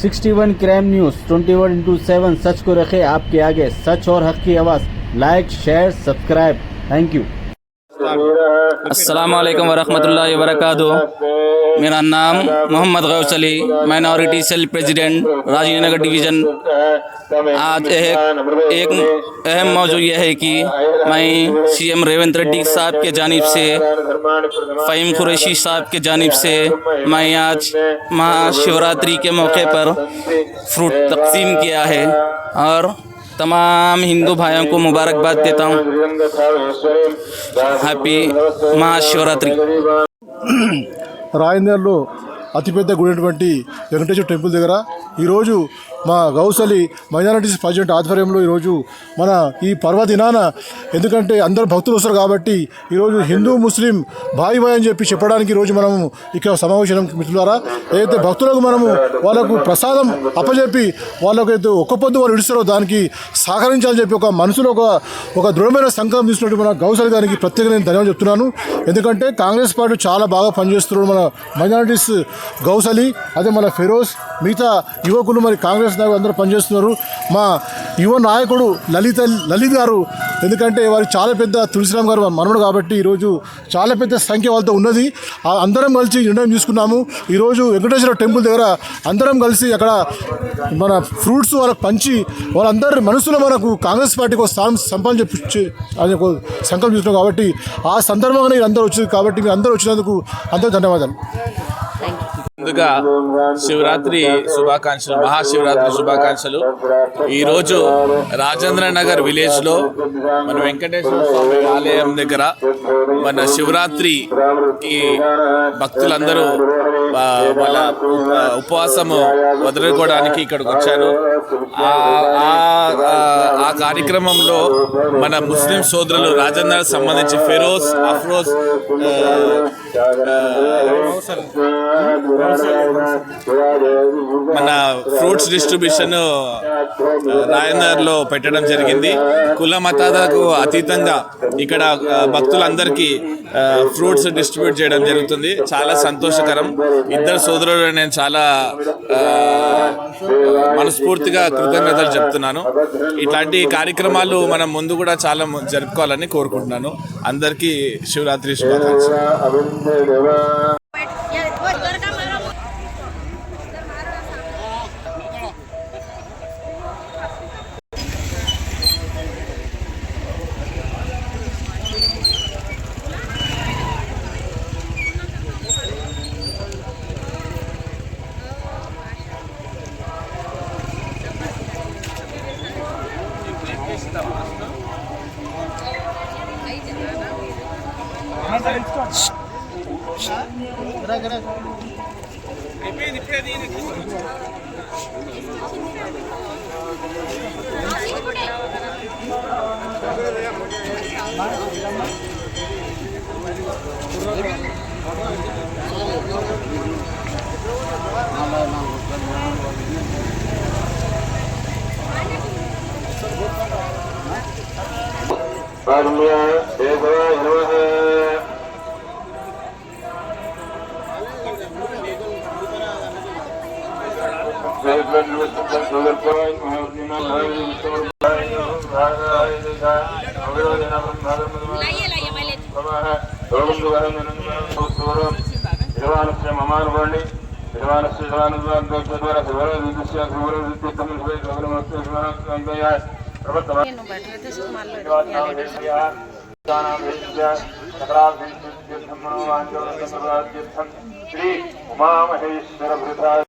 61 crime news 21/7 सच को रखे आपके आगे, सच और हक की आवाज़। Like, share, subscribe. Thank you. अस्सलाम वालेकुम वरहमतुल्लाहि वबरकातुहू। मेरा नाम Mohammed Ghaus Ali, minority cell president Rajiv Nagar division. आज एक अहम मौजू यह है कि मैं सीएम रेवंत रेड्डी साहब के जानिब से, फ़हीम कुरैशी साहब के जानिब से मैं आज महाशिवरात्रि के मौके पर फ्रूट तकसीम किया है और तमाम हिंदू भाइयों को मुबारकबाद देता हूँ। హ్యాపీ మహాశివరాత్రి। రాయందర్లో అతిపెద్ద గుడి వెంకటేశ్వర టెంపుల్ దగ్గర ఈరోజు మా గౌస్ అలీ మైనారిటీస్ ప్రెసిడెంట్ ఆధ్వర్యంలో ఈరోజు మన ఈ పర్వదినాన, ఎందుకంటే అందరు భక్తులు వస్తారు కాబట్టి ఈరోజు హిందూ ముస్లిం భాయి అని చెప్పడానికి ఈరోజు మనము ఇక్కడ సమావేశం మిత్రులారా, ఏదైతే భక్తులకు మనము వాళ్ళకు ప్రసాదం అప్పచెప్పి వాళ్ళకు అయితే ఒక్క పొద్దు వాళ్ళు ఇడుస్తారో దానికి సహకరించాలని చెప్పి ఒక మనసులో ఒక దృఢమైన సంకల్పం తీసుకున్నట్టు మన గౌస్ అలీ గారికి ప్రత్యేకంగా నేను ధన్యవాదాలు చెప్తున్నాను. ఎందుకంటే కాంగ్రెస్ పార్టీ చాలా బాగా పనిచేస్తున్నాడు మన మైనారిటీస్ గౌస్ అలీ, అదే మన ఫిరోజ్, మిగతా యువకులు మరి కాంగ్రెస్ నాయకులు అందరూ పనిచేస్తున్నారు. మా యువ నాయకుడు లలిత్ గారు, ఎందుకంటే వారు చాలా పెద్ద తులసిరామ్ గారు మనవడు కాబట్టి ఈరోజు చాలా పెద్ద సంఖ్య వాళ్ళతో ఉన్నది. అందరం కలిసి నిర్ణయం తీసుకున్నాము. ఈరోజు వెంకటేశ్వర టెంపుల్ దగ్గర అందరం కలిసి అక్కడ మన ఫ్రూట్స్ వాళ్ళకి పంచి వాళ్ళందరి మనసులో మనకు కాంగ్రెస్ పార్టీకి ఒక స్థానం సంపాదించి అది ఒక సంకల్పం తీసుకున్నాం కాబట్టి ఆ సందర్భంగానే అందరూ వచ్చింది కాబట్టి మీరు అందరూ వచ్చినందుకు అందరూ ధన్యవాదాలు. ముందుగా శివరాత్రి శుభాకాంక్షలు, మహాశివరాత్రి శుభాకాంక్షలు. ఈరోజు రాజేంద్ర నగర్ విలేజ్లో మన వెంకటేశ్వర స్వామి ఆలయం దగ్గర మన శివరాత్రికి భక్తులందరూ వాళ్ళ ఉపవాసము వదులుకోవడానికి ఇక్కడికి వచ్చారు. ఆ కార్యక్రమంలో మన ముస్లిం సోదరులు రాజేంద్రకు సంబంధించి ఫిరోజ్, అఫ్రోజ్, మన ఫ్రూట్స్ డిస్ట్రిబ్యూషన్ రాయందర్లో పెట్టడం జరిగింది. కుల మతాలకు అతీతంగా ఇక్కడ భక్తులందరికీ ఫ్రూట్స్ డిస్ట్రిబ్యూట్ చేయడం జరుగుతుంది. చాలా సంతోషకరం. ఇద్దరు సోదరులు నేను చాలా మనస్ఫూర్తిగా కృతజ్ఞతలు చెప్తున్నాను. ఇట్లాంటి కార్యక్రమాలు మనం ముందు కూడా చాలా జరుపుకోవాలని కోరుకుంటున్నాను. అందరికీ శివరాత్రి శుభాకాంక్షలు. శ్రీ ఉమామహేశ్వర